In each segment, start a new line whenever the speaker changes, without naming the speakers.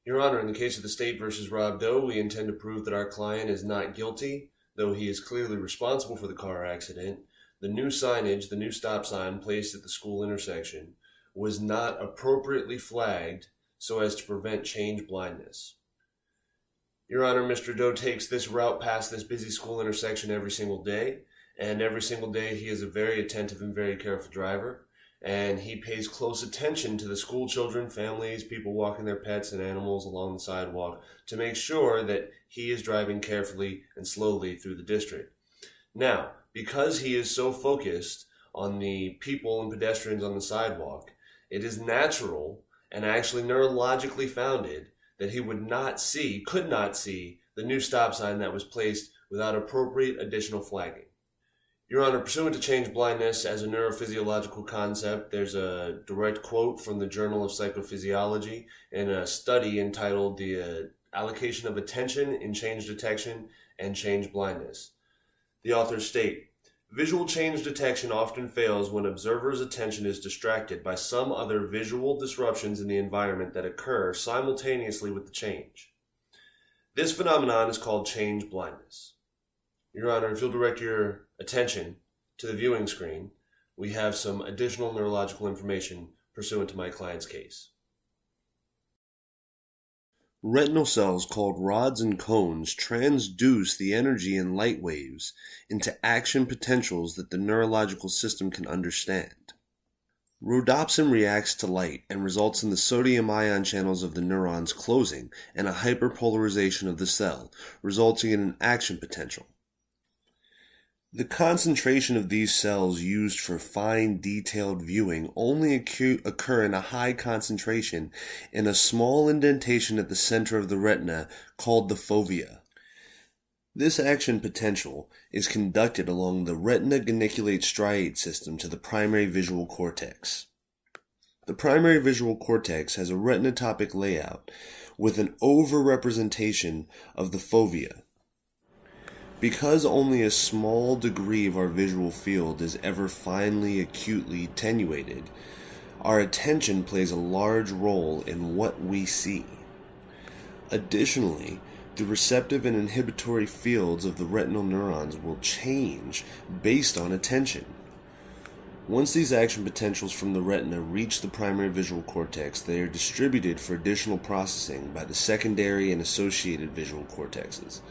Your Honor, in the case of the State versus Rob Doe, we intend to prove that our client is not guilty, though he is clearly responsible for the car accident. The new signage, the new stop sign placed at the school intersection, was not appropriately flagged so as to prevent change blindness. Your Honor, Mr. Doe takes this route past this busy school intersection every single day, and every single day he is a very attentive and very careful driver. And he pays close attention to the school children, families, people walking their pets and animals along the sidewalk to make sure that he is driving carefully and slowly through the district. Now, because he is so focused on the people and pedestrians on the sidewalk, it is natural and actually neurologically founded that he could not see the new stop sign that was placed without appropriate additional flagging. Your Honor, pursuant to change blindness as a neurophysiological concept, there's a direct quote from the Journal of Psychophysiology in a study entitled The Allocation of Attention in Change Detection and Change Blindness. The authors state, "Visual change detection often fails when observers' attention is distracted by some other visual disruptions in the environment that occur simultaneously with the change. This phenomenon is called change blindness." Your Honor, if you'll direct your attention to the viewing screen, we have some additional neurological information pursuant to my client's case. Retinal cells called rods and cones transduce the energy in light waves into action potentials that the neurological system can understand. Rhodopsin reacts to light and results in the sodium ion channels of the neurons closing and a hyperpolarization of the cell, resulting in an action potential. The concentration of these cells used for fine, detailed viewing only occur in a high concentration in a small indentation at the center of the retina called the fovea. This action potential is conducted along the retina geniculate striate system to the primary visual cortex. The primary visual cortex has a retinotopic layout with an overrepresentation of the fovea. Because only a small degree of our visual field is ever finely, acutely attenuated, our attention plays a large role in what we see. Additionally, the receptive and inhibitory fields of the retinal neurons will change based on attention. Once these action potentials from the retina reach the primary visual cortex, they are distributed for additional processing by the secondary and associated visual cortexes.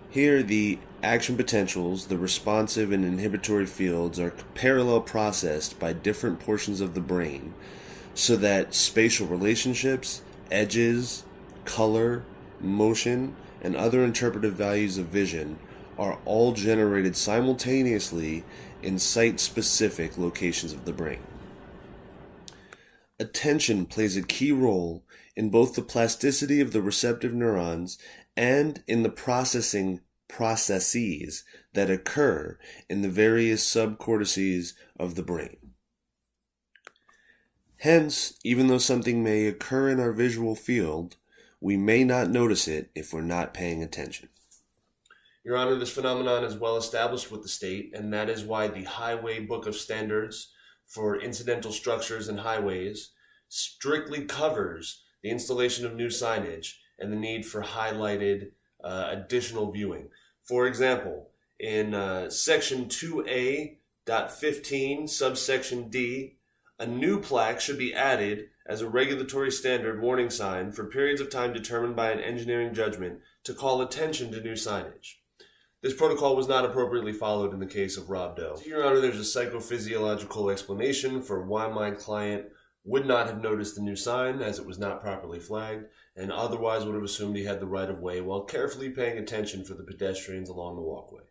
Here, the action potentials, the responsive and inhibitory fields are parallel processed by different portions of the brain so that spatial relationships, edges, color, motion, and other interpretive values of vision are all generated simultaneously in site-specific locations of the brain. Attention plays a key role in both the plasticity of the receptive neurons and in the processes that occur in the various subcortices of the brain. Hence, even though something may occur in our visual field, we may not notice it if we're not paying attention. Your Honor, this phenomenon is well established with the state, and that is why the Highway Book of Standards for Incidental Structures and Highways strictly covers the installation of new signage and the need for highlighted additional viewing. For example, in Section 2A.15, subsection D, a new plaque should be added as a regulatory standard warning sign for periods of time determined by an engineering judgment to call attention to new signage. This protocol was not appropriately followed in the case of Rob Doe. Your Honor, there's a psychophysiological explanation for why my client would not have noticed the new sign as it was not properly flagged, and otherwise would have assumed he had the right of way while carefully paying attention for the pedestrians along the walkway.